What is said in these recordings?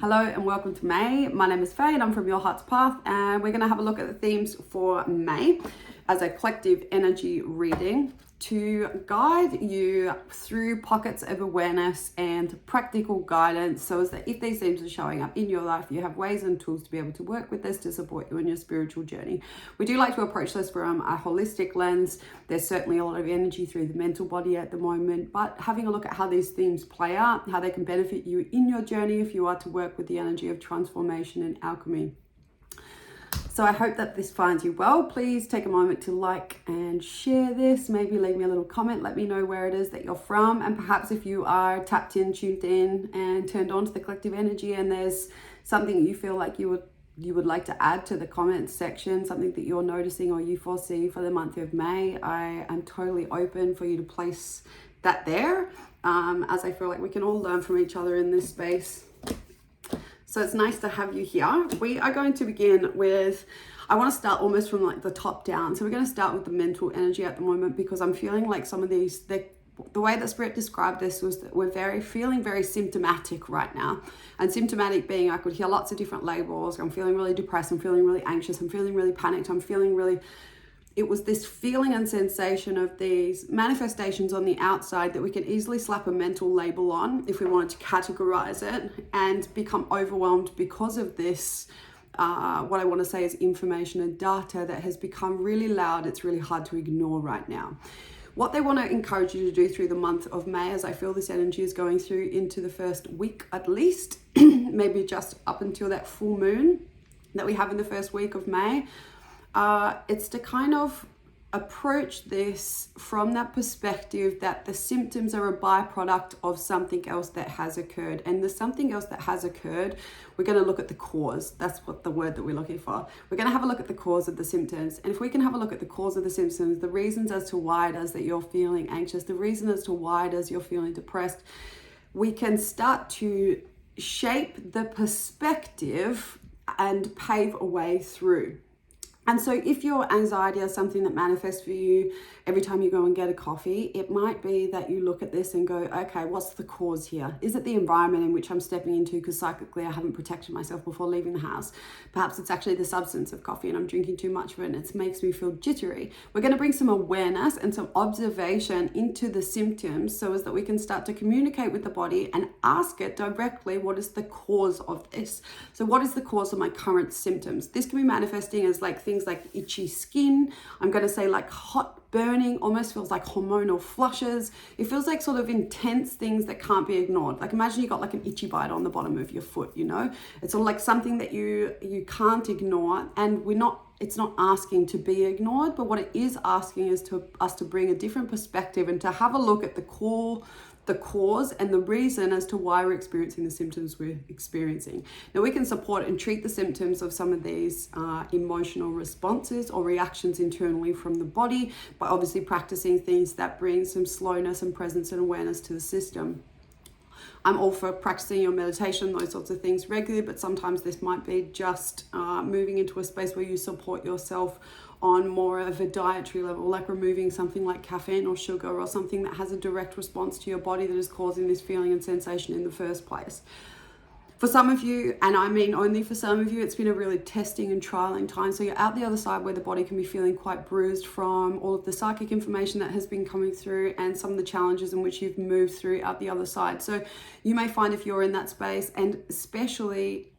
Hello and welcome to May. My name is Faye and I'm from Your Heart's Path, and we're going to have a look at the themes for May as a collective energy reading to guide you through pockets of awareness and practical guidance, so as that if these themes are showing up in your life, you have ways and tools to be able to work with this to support you in your spiritual journey. We do like to approach this from a holistic lens. There's certainly a lot of energy through the mental body at the moment, but having a look at how these themes play out, how they can benefit you in your journey if you are to work with the energy of transformation and alchemy. So I hope that this finds you well. Please take a moment to like and share this. Maybe leave me a little comment. Let me know where it is that you're from. And perhaps if you are tapped in, tuned in, and turned on to the collective energy, and there's something you feel like you would like to add to the comments section, something that you're noticing or you foresee for the month of May, I am totally open for you to place that there, as I feel like we can all learn from each other in this space. So it's nice to have you here. We are going to begin with, I want to start almost from like the top down. So we're going to start with the mental energy at the moment, because I'm feeling like some of these, the way that Spirit described this was that we're feeling very symptomatic right now. And symptomatic being, I could hear lots of different labels. I'm feeling really depressed. I'm feeling really anxious. I'm feeling really panicked. I'm feeling really... It was this feeling and sensation of these manifestations on the outside that we could easily slap a mental label on if we wanted to categorize it, and become overwhelmed because of this, what I want to say is information and data that has become really loud. It's really hard to ignore right now. What they want to encourage you to do through the month of May, as I feel this energy is going through into the first week at least, maybe just up until that full moon that we have in the first week of May, it's to kind of approach this from that perspective that the symptoms are a byproduct of something else that has occurred. And the something else that has occurred, we're going to look at the cause. That's what the word that we're looking for. We're going to have a look at the cause of the symptoms. And if we can have a look at the cause of the symptoms, the reasons as to why it is that you're feeling anxious, the reason as to why it is you're feeling depressed, we can start to shape the perspective and pave a way through. And so if your anxiety is something that manifests for you every time you go and get a coffee, it might be that you look at this and go, okay, what's the cause here? Is it the environment in which I'm stepping into because psychically I haven't protected myself before leaving the house? Perhaps it's actually the substance of coffee and I'm drinking too much of it and it makes me feel jittery. We're going to bring some awareness and some observation into the symptoms, so as that we can start to communicate with the body and ask it directly, what is the cause of this? So what is the cause of my current symptoms? This can be manifesting as like things like itchy skin. I'm going to say like hot burning, almost feels like hormonal flushes. It feels like sort of intense things that can't be ignored. Like imagine you got like an itchy bite on the bottom of your foot, you know? It's sort of like something that you can't ignore, and it's not asking to be ignored, but what it is asking is us to bring a different perspective and to have a look at the cause and the reason as to why we're experiencing the symptoms we're experiencing. Now we can support and treat the symptoms of some of these emotional responses or reactions internally from the body by obviously practicing things that bring some slowness and presence and awareness to the system. I'm all for practicing your meditation, those sorts of things regularly, but sometimes this might be just moving into a space where you support yourself on more of a dietary level, like removing something like caffeine or sugar or something that has a direct response to your body that is causing this feeling and sensation in the first place. For some of you, and I mean only for some of you, it's been a really testing and trialing time. So you're out the other side where the body can be feeling quite bruised from all of the psychic information that has been coming through and some of the challenges in which you've moved through out the other side. So you may find, if you're in that space, and especially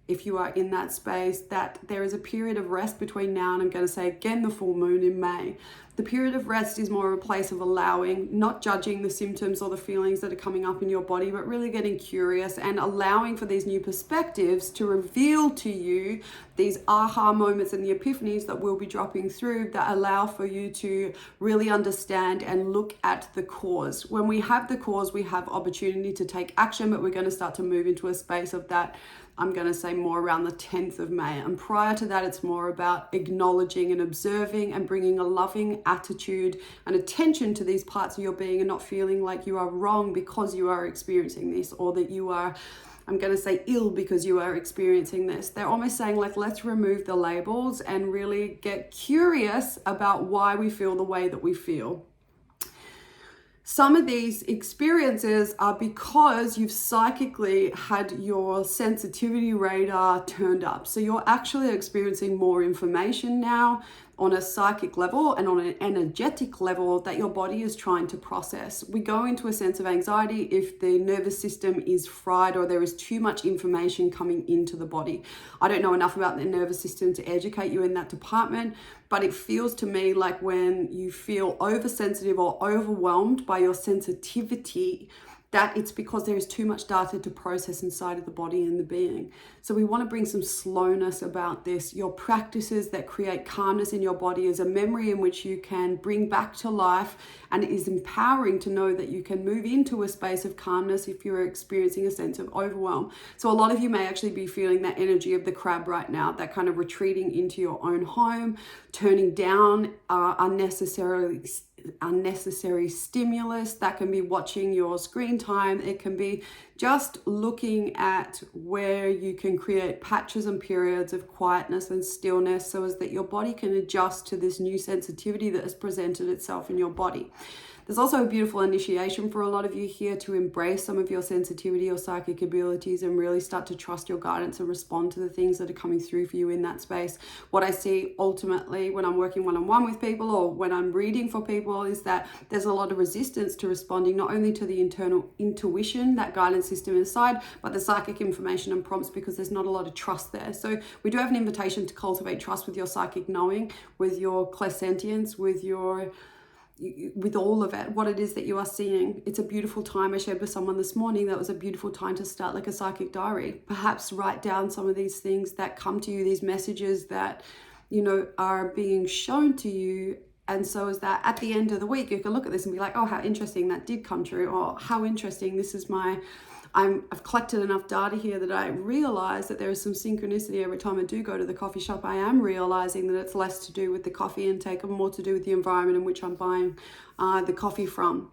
if you are in that space, that there is a period of rest between now and, I'm going to say again, the full moon in May. The period of rest is more of a place of allowing, not judging the symptoms or the feelings that are coming up in your body, but really getting curious and allowing for these new perspectives to reveal to you these aha moments and the epiphanies that will be dropping through that allow for you to really understand and look at the cause. When we have the cause, we have opportunity to take action, but we're going to start to move into a space of that, I'm going to say more around the 10th of May. And prior to that, it's more about acknowledging and observing and bringing a loving attitude and attention to these parts of your being, and not feeling like you are wrong because you are experiencing this, or that you are, I'm going to say, ill because you are experiencing this. They're almost saying like, let's remove the labels and really get curious about why we feel the way that we feel. Some of these experiences are because you've psychically had your sensitivity radar turned up. So you're actually experiencing more information now on a psychic level and on an energetic level that your body is trying to process. We go into a sense of anxiety if the nervous system is fried or there is too much information coming into the body. I don't know enough about the nervous system to educate you in that department, but it feels to me like when you feel oversensitive or overwhelmed by your sensitivity, that it's because there is too much data to process inside of the body and the being. So we want to bring some slowness about this. Your practices that create calmness in your body is a memory in which you can bring back to life, and it is empowering to know that you can move into a space of calmness if you're experiencing a sense of overwhelm. So a lot of you may actually be feeling that energy of the crab right now, that kind of retreating into your own home, turning down unnecessary stimulus. That can be watching your screen time. It can be just looking at where you can create patches and periods of quietness and stillness so as that your body can adjust to this new sensitivity that has presented itself in your body. There's also a beautiful initiation for a lot of you here to embrace some of your sensitivity or psychic abilities and really start to trust your guidance and respond to the things that are coming through for you in that space. What I see ultimately when I'm working one-on-one with people or when I'm reading for people is that there's a lot of resistance to responding not only to the internal intuition, that guidance system inside, but the psychic information and prompts, because there's not a lot of trust there. So we do have an invitation to cultivate trust with your psychic knowing, with your clairsentience, with all of it, what it is that you are seeing. It's a beautiful time. I shared with someone this morning that was a beautiful time to start like a psychic diary. Perhaps write down some of these things that come to you, these messages that, are being shown to you. And so is that at the end of the week, you can look at this and be like, oh, how interesting that did come true. Or how interesting, this is I've collected enough data here that I realize that there is some synchronicity every time I do go to the coffee shop. I am realizing that it's less to do with the coffee intake and more to do with the environment in which I'm buying the coffee from.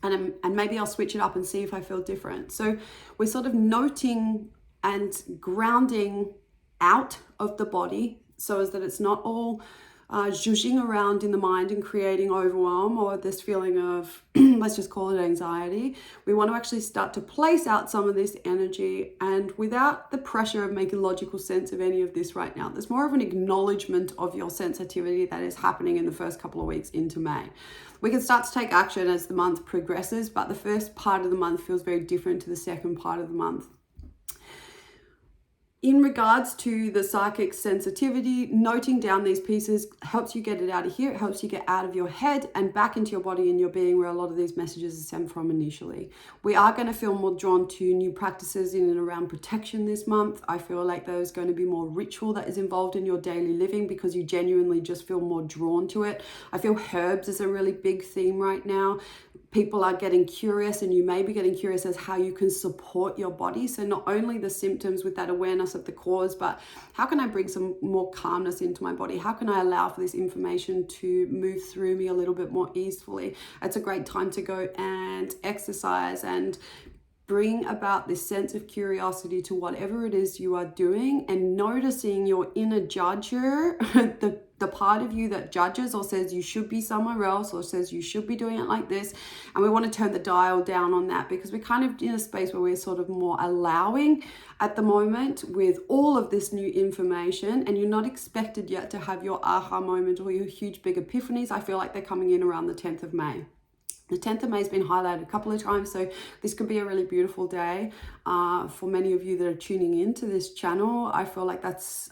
And maybe I'll switch it up and see if I feel different. So we're sort of noting and grounding out of the body so as that it's not all zhuzhing around in the mind and creating overwhelm or this feeling of, let's just call it anxiety. We want to actually start to place out some of this energy, and without the pressure of making logical sense of any of this right now. There's more of an acknowledgement of your sensitivity that is happening in the first couple of weeks into May. We can start to take action as the month progresses, but the first part of the month feels very different to the second part of the month. In regards to the psychic sensitivity, noting down these pieces helps you get it out of here. It helps you get out of your head and back into your body and your being, where a lot of these messages are stemmed from initially. We are going to feel more drawn to new practices in and around protection this month. I feel like there's going to be more ritual that is involved in your daily living because you genuinely just feel more drawn to it. I feel herbs is a really big theme right now. People are getting curious, and you may be getting curious as how you can support your body. So not only the symptoms with that awareness of the cause, but how can I bring some more calmness into my body? How can I allow for this information to move through me a little bit more easily? It's a great time to go and exercise and bring about this sense of curiosity to whatever it is you are doing, and noticing your inner judger, the part of you that judges or says you should be somewhere else or says you should be doing it like this. And we want to turn the dial down on that, because we're kind of in a space where we're sort of more allowing at the moment with all of this new information, and you're not expected yet to have your aha moment or your huge big epiphanies. I feel like they're coming in around the 10th of May. The 10th of May has been highlighted a couple of times, so this could be a really beautiful day for many of you that are tuning into this channel. I feel like there's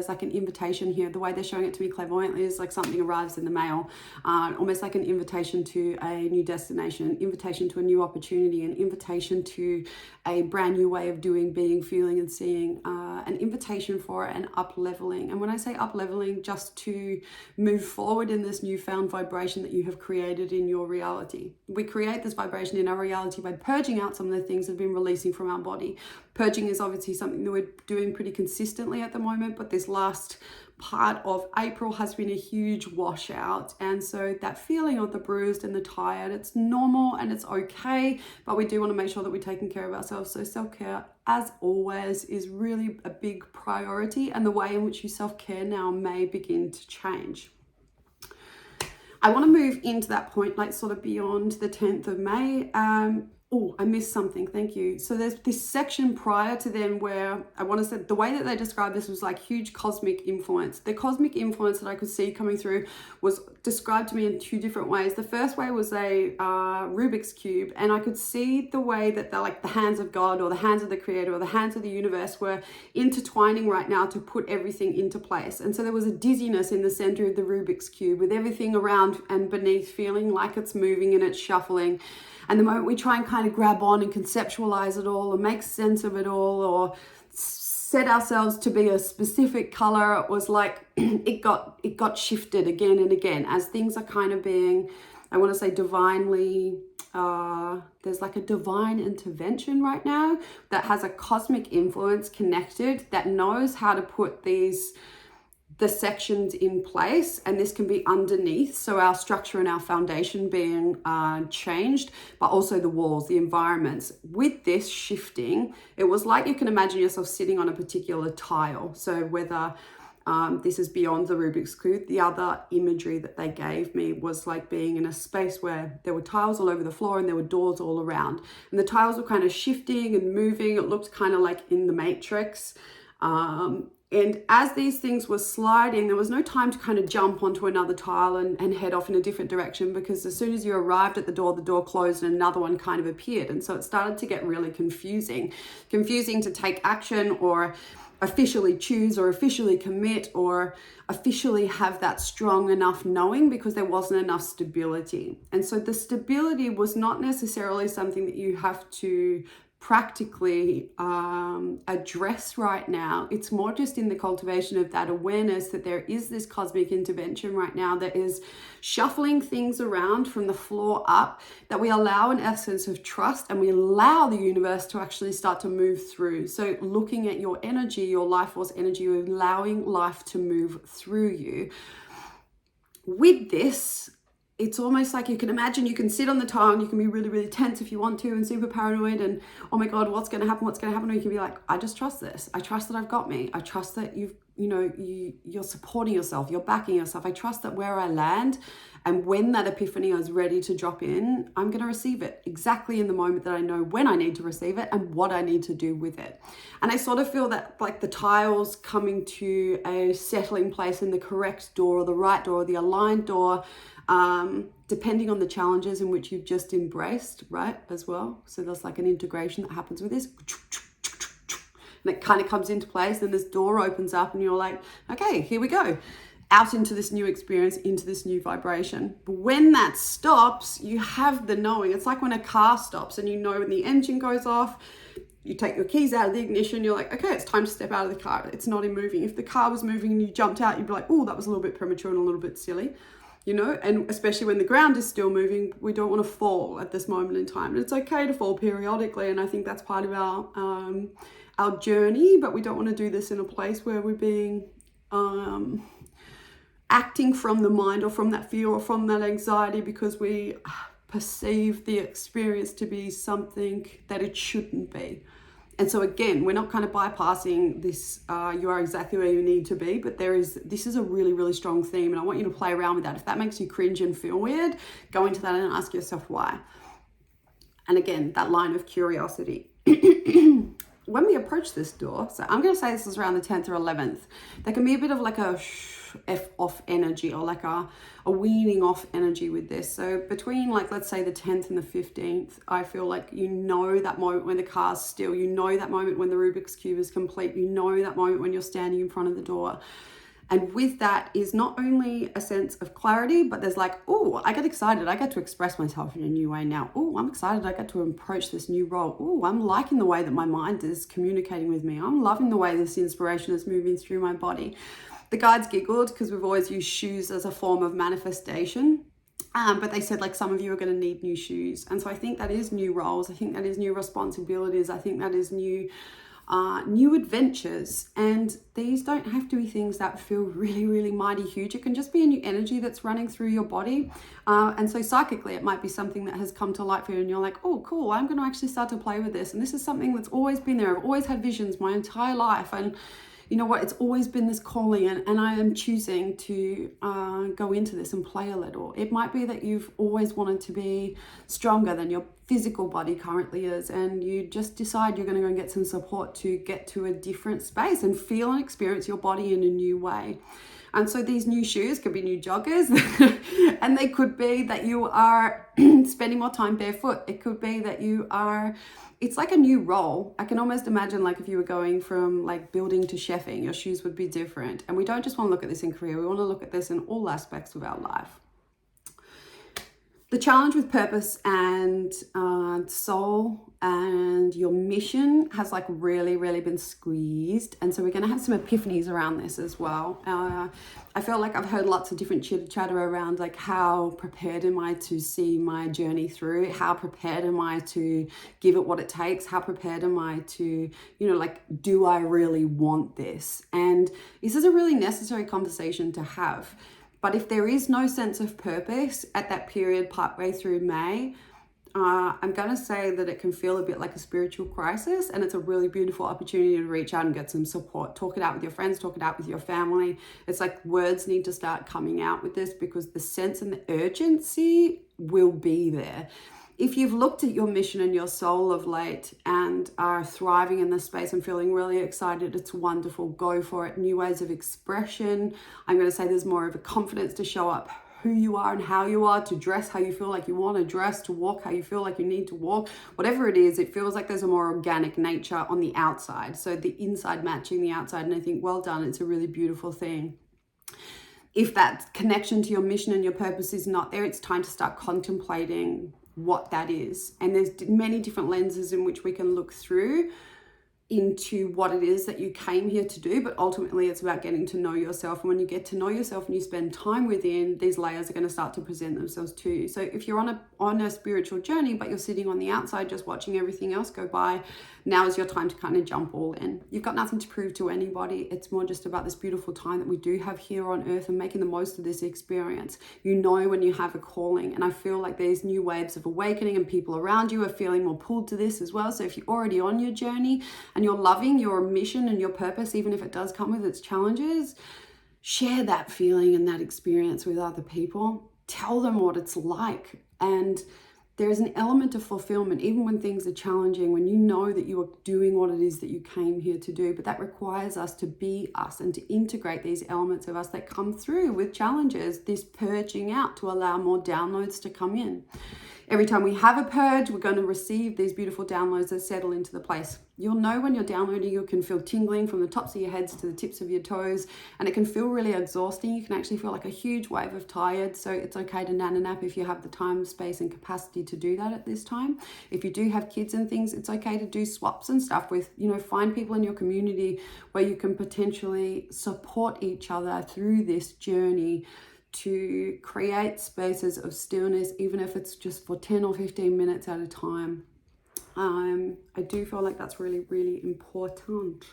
like an invitation here. The way they're showing it to me clairvoyantly is like something arrives in the mail, almost like an invitation to a new destination, an invitation to a new opportunity, an invitation to a brand new way of doing, being, feeling, and seeing, an invitation for an up-leveling. And when I say up-leveling, just to move forward in this newfound vibration that you have created in your reality. We create this vibration in our reality by purging out some of the things that have been releasing from our body. Purging is obviously something that we're doing pretty consistently at the moment, but this last part of April has been a huge washout. And so that feeling of the bruised and the tired, it's normal and it's okay, but we do want to make sure that we're taking care of ourselves. So self-care, as always, is really a big priority, and the way in which you self-care now may begin to change. I want to move into that point, like sort of beyond the 10th of May. Oh, I missed something. Thank you. So there's this section prior to them where I want to say the way that they described this was like huge cosmic influence. The cosmic influence that I could see coming through was described to me in two different ways. The first way was a Rubik's Cube, and I could see the way that they're like the hands of God or the hands of the Creator or the hands of the universe were intertwining right now to put everything into place. And so there was a dizziness in the center of the Rubik's Cube with everything around and beneath feeling like it's moving and it's shuffling. And the moment we try and kind of grab on and conceptualize it all or make sense of it all or set ourselves to be a specific color, it was like it got shifted again and again as things are kind of being, I want to say divinely, there's like a divine intervention right now that has a cosmic influence connected that knows how to put the sections in place, and this can be underneath, so our structure and our foundation being changed, but also the walls, the environments. With this shifting, it was like you can imagine yourself sitting on a particular tile. So whether this is beyond the Rubik's Cube, the other imagery that they gave me was like being in a space where there were tiles all over the floor and there were doors all around, and the tiles were kind of shifting and moving. It looked kind of like in the Matrix. And as these things were sliding, there was no time to kind of jump onto another tile and head off in a different direction, because as soon as you arrived at the door closed and another one kind of appeared. And so it started to get really confusing to take action or officially choose or officially commit or officially have that strong enough knowing, because there wasn't enough stability. And so the stability was not necessarily something that you have to practically address right now. It's more just in the cultivation of that awareness that there is this cosmic intervention right now that is shuffling things around from the floor up, that we allow an essence of trust and we allow the universe to actually start to move through. So looking at your energy, your life force energy, you're allowing life to move through you. With this, it's almost like you can imagine you can sit on the tile and you can be really, really tense if you want to and super paranoid and, oh my God, what's going to happen? Or you can be like, I just trust this. I trust that I've got me. I trust that you're supporting yourself. You're backing yourself. I trust that where I land and when that epiphany is ready to drop in, I'm going to receive it exactly in the moment that I know when I need to receive it and what I need to do with it. And I sort of feel that like the tiles coming to a settling place in the correct door or the right door or the aligned door, depending on the challenges in which you've just embraced, right, as well. So there's like an integration that happens with this. And it kind of comes into place, and this door opens up and you're like, okay, here we go. Out into this new experience, into this new vibration. But when that stops, you have the knowing. It's like when a car stops and you know when the engine goes off, you take your keys out of the ignition, you're like, okay, it's time to step out of the car. It's not moving. If the car was moving and you jumped out, you'd be like, oh, that was a little bit premature and a little bit silly. And especially when the ground is still moving, we don't want to fall at this moment in time. And it's okay to fall periodically. And I think that's part of our journey, but we don't want to do this in a place where we're being, acting from the mind or from that fear or from that anxiety because we perceive the experience to be something that it shouldn't be. And so again, we're not kind of bypassing this, you are exactly where you need to be, but this is a really, really strong theme, and I want you to play around with that. If that makes you cringe and feel weird, go into that and ask yourself why. And again, that line of curiosity. When we approach this door, so I'm going to say this is around the 10th or 11th, there can be a bit of like a off energy or like a weaning off energy with this. So between like, let's say the 10th and the 15th, I feel like that moment when the car's still, that moment when the Rubik's Cube is complete, that moment when you're standing in front of the door. And with that is not only a sense of clarity, but there's like, oh, I get excited. I get to express myself in a new way now. Oh, I'm excited. I get to approach this new role. Oh, I'm liking the way that my mind is communicating with me. I'm loving the way this inspiration is moving through my body. The guides giggled because we've always used shoes as a form of manifestation. But they said like some of you are going to need new shoes. And so I think that is new roles. I think that is new responsibilities. I think that is new adventures. And these don't have to be things that feel really, really mighty huge. It can just be a new energy that's running through your body. And so psychically, it might be something that has come to light for you and you're like, oh, cool, I'm going to actually start to play with this. And this is something that's always been there. I've always had visions my entire life. And you know what, it's always been this calling, and I am choosing to go into this and play a little. It might be that you've always wanted to be stronger than your physical body currently is, and you just decide you're going to go and get some support to get to a different space and feel and experience your body in a new way. And so these new shoes could be new joggers, and they could be that you are spending more time barefoot. It could be that you are, it's like a new role. I can almost imagine like if you were going from like building to chefing, your shoes would be different. And we don't just want to look at this in career, we want to look at this in all aspects of our life. The challenge with purpose and soul and your mission has like really been squeezed. And so we're going to have some epiphanies around this as well. I feel like I've heard lots of different chatter around like how prepared am I to see my journey through? How prepared am I to give it what it takes? How prepared am I to, you know, like, do I really want this? And this is a really necessary conversation to have. But if there is no sense of purpose at that period partway through May, I'm going to say that it can feel a bit like a spiritual crisis, and it's a really beautiful opportunity to reach out and get some support. Talk it out with your friends, talk it out with your family. It's like words need to start coming out with this, because the sense and the urgency will be there. If you've looked at your mission and your soul of late and are thriving in this space and feeling really excited, it's wonderful. Go for it. New ways of expression. I'm going to say there's more of a confidence to show up who you are and how you are, to dress how you feel like you want to dress, to walk how you feel like you need to walk. Whatever it is, it feels like there's a more organic nature on the outside. So the inside matching the outside. And I think, well done. It's a really beautiful thing. If that connection to your mission and your purpose is not there, it's time to start contemplating what that is. And there's many different lenses in which we can look through into what it is that you came here to do, but ultimately it's about getting to know yourself. And when you get to know yourself and you spend time within, these layers are going to start to present themselves to you. So if you're on a spiritual journey, but you're sitting on the outside just watching everything else go by, now is your time to kind of jump all in. You've got nothing to prove to anybody. It's more just about this beautiful time that we do have here on earth and making the most of this experience. You know when you have a calling, and I feel like there's new waves of awakening and people around you are feeling more pulled to this as well. So if you're already on your journey and you're loving your mission and your purpose, even if it does come with its challenges, share that feeling and that experience with other people. Tell them what it's like. And there's an element of fulfillment, even when things are challenging, when you know that you are doing what it is that you came here to do. But that requires us to be us and to integrate these elements of us that come through with challenges, this purging out to allow more downloads to come in. Every time we have a purge, we're going to receive these beautiful downloads that settle into the place. You'll know when you're downloading, you can feel tingling from the tops of your heads to the tips of your toes, and it can feel really exhausting. You can actually feel like a huge wave of tired. So it's okay to nap if you have the time, space, and capacity to do that at this time. If you do have kids and things, it's okay to do swaps and stuff with, find people in your community where you can potentially support each other through this journey to create spaces of stillness, even if it's just for 10 or 15 minutes at a time. I do feel like that's really, really important.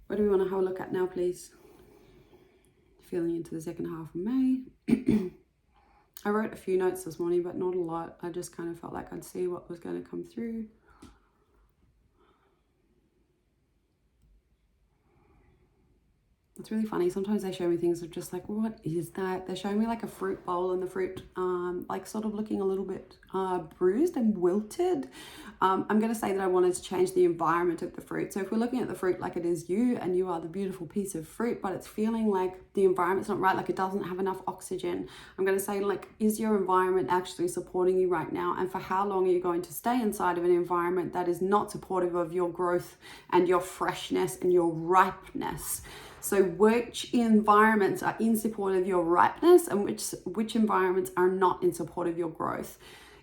What do we want to have a look at now, please? Feeling into the second half of May. I wrote a few notes this morning, but not a lot. I just kind of felt like I'd see what was going to come through. It's really funny. Sometimes they show me things of just like, what is that? They're showing me like a fruit bowl, and the fruit like sort of looking a little bit bruised and wilted. I'm going to say that I wanted to change the environment of the fruit. So if we're looking at the fruit like it is you, and you are the beautiful piece of fruit, but it's feeling like the environment's not right, like it doesn't have enough oxygen. I'm going to say, like, is your environment actually supporting you right now? And for how long are you going to stay inside of an environment that is not supportive of your growth and your freshness and your ripeness? So which environments are in support of your ripeness, and which environments are not in support of your growth?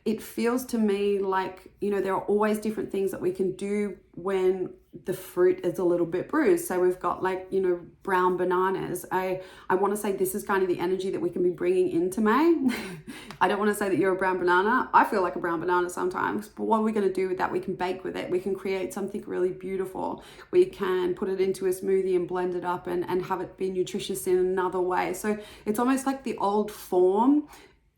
It feels to me like, there are always different things that we can do when the fruit is a little bit bruised. So we've got brown bananas. I want to say this is kind of the energy that we can be bringing into May. I don't want to say that you're a brown banana. I feel like a brown banana sometimes, but what are we going to do with that? We can bake with it. We can create something really beautiful. We can put it into a smoothie and blend it up and have it be nutritious in another way. So it's almost like the old form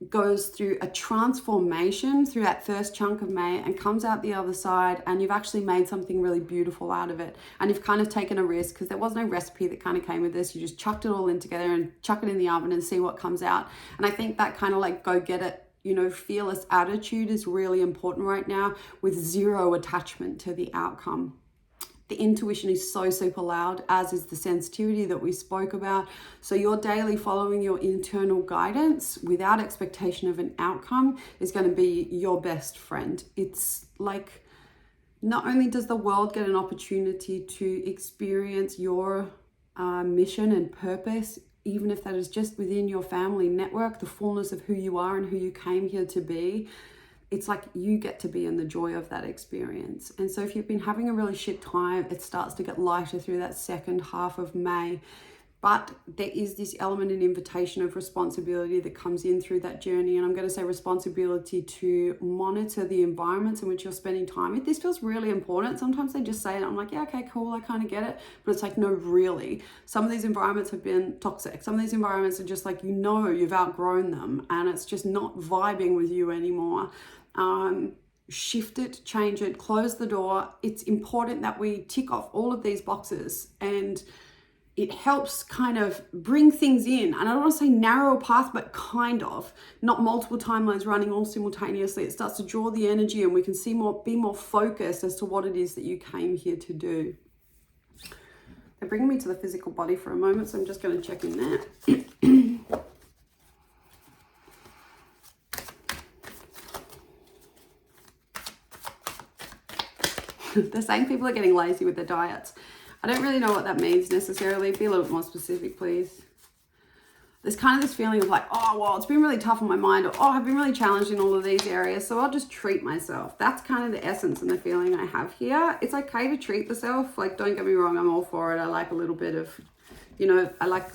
goes through a transformation through that first chunk of May and comes out the other side, and you've actually made something really beautiful out of it. And you've kind of taken a risk because there was no recipe that kind of came with this. You just chucked it all in together and chuck it in the oven and see what comes out. And I think that kind of like go get it, you know, fearless attitude is really important right now, with zero attachment to the outcome. The intuition is so super loud, as is the sensitivity that we spoke about. So your daily following your internal guidance without expectation of an outcome is going to be your best friend. It's like, not only does the world get an opportunity to experience your mission and purpose, even if that is just within your family network, the fullness of who you are and who you came here to be, it's like you get to be in the joy of that experience. And so if you've been having a really shit time, it starts to get lighter through that second half of May. But there is this element and invitation of responsibility that comes in through that journey. And I'm going to say responsibility to monitor the environments in which you're spending time with. This feels really important. Sometimes they just say it, I'm like, yeah, okay, cool, I kind of get it. But it's like, no, really. Some of these environments have been toxic. Some of these environments are just like, you know, you've outgrown them and it's just not vibing with you anymore. Shift it, change it, close the door. It's important that we tick off all of these boxes, and it helps kind of bring things in. And I don't want to say narrow a path, but kind of, not multiple timelines running all simultaneously. It starts to draw the energy and we can see more, be more focused as to what it is that you came here to do. They're bringing me to the physical body for a moment, so I'm just going to check in there. They're saying people are getting lazy with their diets. I don't really know what that means necessarily. Be a little bit more specific, please. There's kind of this feeling of like, oh, well, it's been really tough on my mind, or oh, I've been really challenged in all of these areas, so I'll just treat myself. That's kind of the essence and the feeling I have here. It's okay to treat yourself. Like, don't get me wrong, I'm all for it. I like a little bit of, you know, I like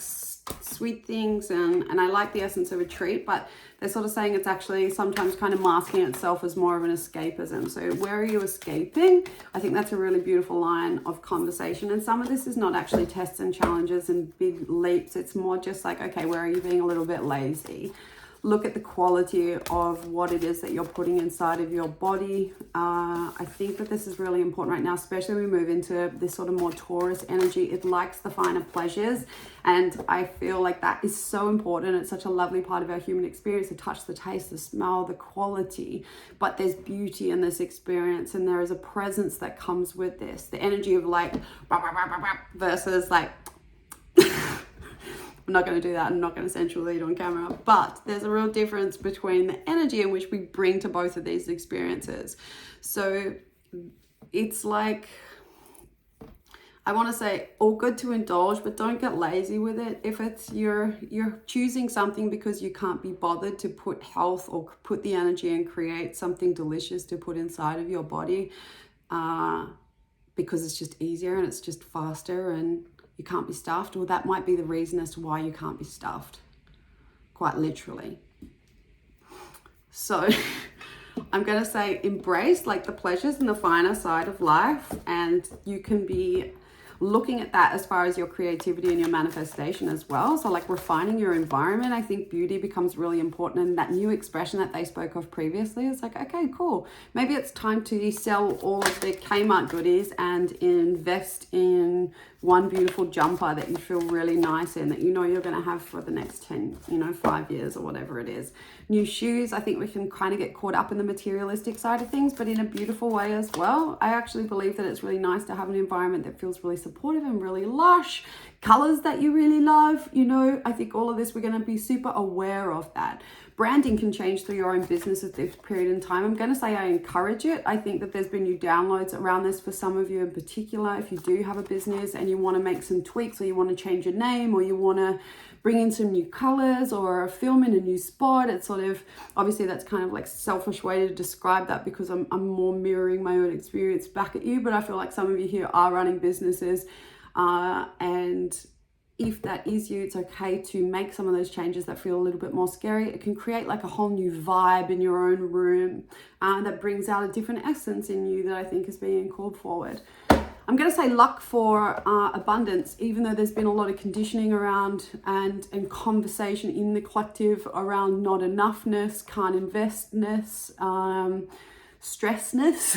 sweet things and I like the essence of a treat, but they're sort of saying it's actually sometimes kind of masking itself as more of an escapism. So where are you escaping? I think that's a really beautiful line of conversation. And some of this is not actually tests and challenges and big leaps. It's more just like, okay, where are you being a little bit lazy? Look at the quality of what it is that you're putting inside of your body. I think that this is really important right now, especially when we move into this sort of more Taurus energy. It likes the finer pleasures. And I feel like that is so important. It's such a lovely part of our human experience, the touch, the taste, the smell, the quality. But there's beauty in this experience, and there is a presence that comes with this. The energy of like, versus like, I'm not going to do that. I'm not going to sensual lead on camera, but there's a real difference between the energy in which we bring to both of these experiences. So it's like, I want to say all good to indulge, but don't get lazy with it. If it's you're choosing something because you can't be bothered to put health or put the energy and create something delicious to put inside of your body, because it's just easier and it's just faster and you can't be stuffed, or that might be the reason as to why you can't be stuffed, quite literally. So I'm going to say embrace like the pleasures and the finer side of life, and you can be looking at that as far as your creativity and your manifestation as well. So like refining your environment, I think beauty becomes really important, and that new expression that they spoke of previously is like, okay, cool. Maybe it's time to sell all of the Kmart goodies and invest in one beautiful jumper that you feel really nice in, that you know you're going to have for the next 10, 5 years or whatever it is. New shoes, I think we can kind of get caught up in the materialistic side of things, but in a beautiful way as well. I actually believe that it's really nice to have an environment that feels really supportive and really lush, colors that you really love. I think all of this, we're going to be super aware of that. Branding can change through your own business at this period in time. I'm going to say I encourage it. I think that there's been new downloads around this for some of you in particular. If you do have a business and you want to make some tweaks, or you want to change your name, or you want to bring in some new colors or film in a new spot, it's sort of, obviously that's kind of like selfish way to describe that, because I'm more mirroring my own experience back at you. But I feel like some of you here are running businesses, and if that is you, it's okay to make some of those changes that feel a little bit more scary. It can create like a whole new vibe in your own room that brings out a different essence in you that I think is being called forward. I'm going to say luck for abundance, even though there's been a lot of conditioning around and conversation in the collective around not enoughness, can't investness, stressness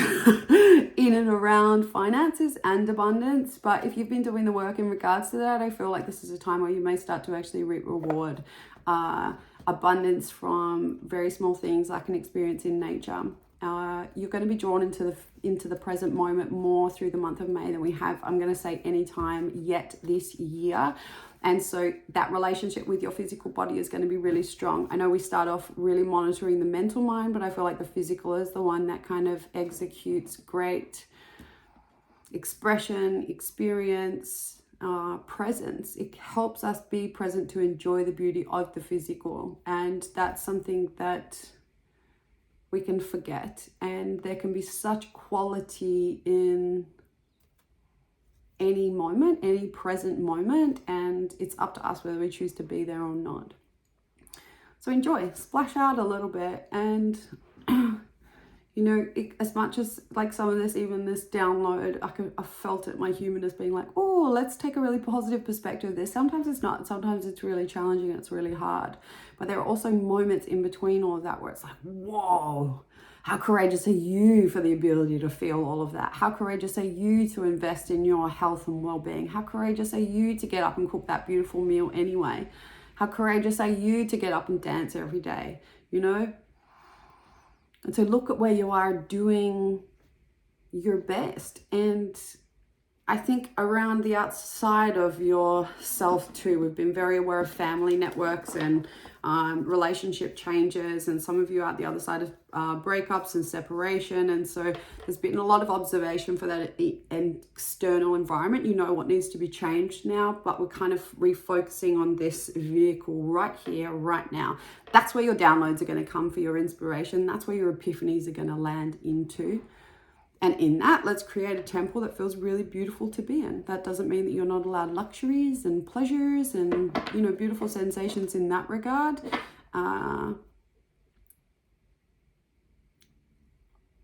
in and around finances and abundance. But if you've been doing the work in regards to that, I feel like this is a time where you may start to actually reap reward abundance from very small things like an experience in nature. You're going to be drawn into the present moment more through the month of May than we have, I'm going to say, any time yet this year. And so that relationship with your physical body is going to be really strong. I know we start off really monitoring the mental mind, but I feel like the physical is the one that kind of executes great expression, experience, presence. It helps us be present to enjoy the beauty of the physical. And that's something that we can forget. And there can be such quality in any moment, any present moment, and it's up to us whether we choose to be there or not. So enjoy, splash out a little bit, and you know, as much as like some of this, even this download, I felt it, my humanness being like, oh, let's take a really positive perspective of this. Sometimes it's not, sometimes it's really challenging, it's really hard. But there are also moments in between all of that where it's like, whoa, how courageous are you for the ability to feel all of that? How courageous are you to invest in your health and well-being? How courageous are you to get up and cook that beautiful meal anyway? How courageous are you to get up and dance every day, you know? And so look at where you are doing your best. And I think around the outside of yourself too, we've been very aware of family networks and relationship changes, and some of you are at the other side of breakups and separation. And so there's been a lot of observation for that external environment. You know what needs to be changed now, but we're kind of refocusing on this vehicle right here, right now. That's where your downloads are going to come for your inspiration. That's where your epiphanies are going to land into. And in that, let's create a temple that feels really beautiful to be in. That doesn't mean that you're not allowed luxuries and pleasures and, you know, beautiful sensations in that regard.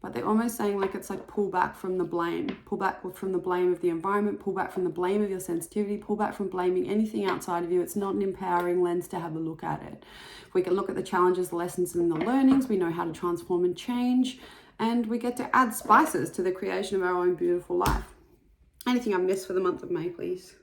But they're almost saying like it's like pull back from the blame. Pull back from the blame of the environment. Pull back from the blame of your sensitivity. Pull back from blaming anything outside of you. It's not an empowering lens to have a look at it. We can look at the challenges, the lessons, and the learnings. We know how to transform and change. And we get to add spices to the creation of our own beautiful life. Anything I've missed for the month of May, please?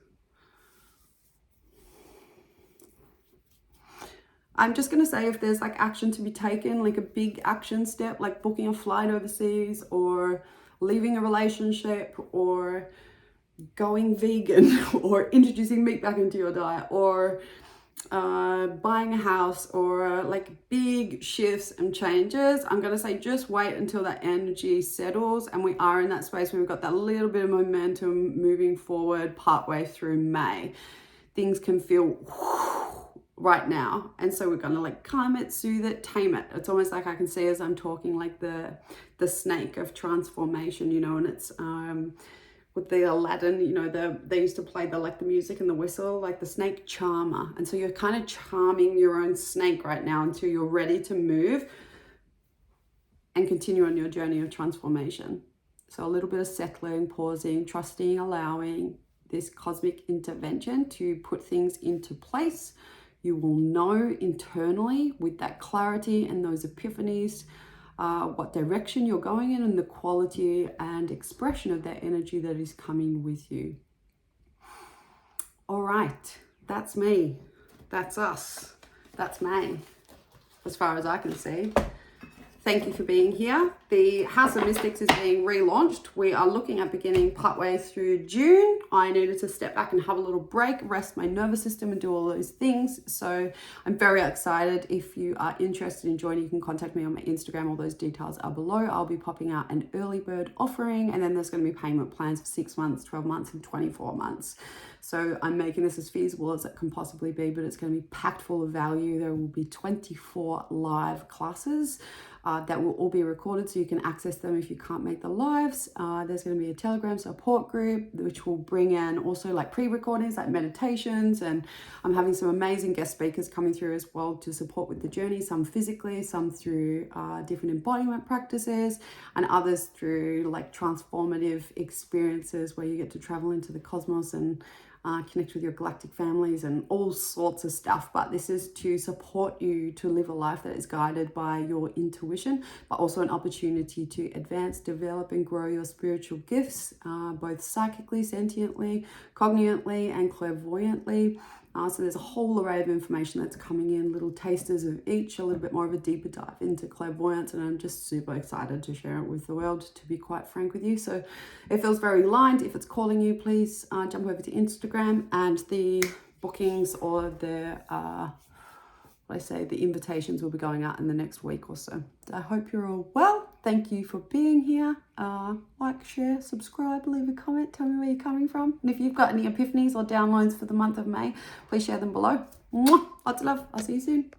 I'm just going to say if there's like action to be taken, like a big action step, like booking a flight overseas or leaving a relationship or going vegan or introducing meat back into your diet or buying a house or like big shifts and changes, I'm going to say just wait until that energy settles and we are in that space where we've got that little bit of momentum moving forward partway through May. Things can feel right now, and so we're going to like calm it, soothe it, tame it. It's almost like I can see as I'm talking like the snake of transformation, you know, and it's with the Aladdin, you know, they used to play the music and the whistle, like the snake charmer. And so you're kind of charming your own snake right now until you're ready to move and continue on your journey of transformation. So a little bit of settling, pausing, trusting, allowing this cosmic intervention to put things into place. You will know internally with that clarity and those epiphanies what direction you're going in and the quality and expression of that energy that is coming with you. All right, that's me. That's us. That's May, as far as I can see. Thank you for being here. The House of Mystics is being relaunched. We are looking at beginning partway through June. I needed to step back and have a little break, rest my nervous system and do all those things. So I'm very excited. If you are interested in joining, you can contact me on my Instagram. All those details are below. I'll be popping out an early bird offering, and then there's going to be payment plans for 6 months, 12 months, and 24 months. So I'm making this as feasible as it can possibly be, but it's going to be packed full of value. There will be 24 live classes. that will all be recorded so you can access them if you can't make the lives. There's going to be a Telegram support group which will bring in also like pre-recordings like meditations, and I'm having some amazing guest speakers coming through as well to support with the journey, some physically, some through different embodiment practices, and others through like transformative experiences where you get to travel into the cosmos and connect with your galactic families and all sorts of stuff. But this is to support you to live a life that is guided by your intuition, but also an opportunity to advance, develop, and grow your spiritual gifts, both psychically, sentiently, cognitively, and clairvoyantly. So there's a whole array of information that's coming in, little tasters of each, a little bit more of a deeper dive into clairvoyance, and I'm just super excited to share it with the world, to be quite frank with you. So it feels very aligned. If it's calling you, please jump over to Instagram, and the bookings or the the invitations will be going out in the next week or so. I hope you're all well. Thank you for being here. Like, share, subscribe, leave a comment, tell me where you're coming from. And if you've got any epiphanies or downloads for the month of May, please share them below. Mwah! Lots of love. I'll see you soon.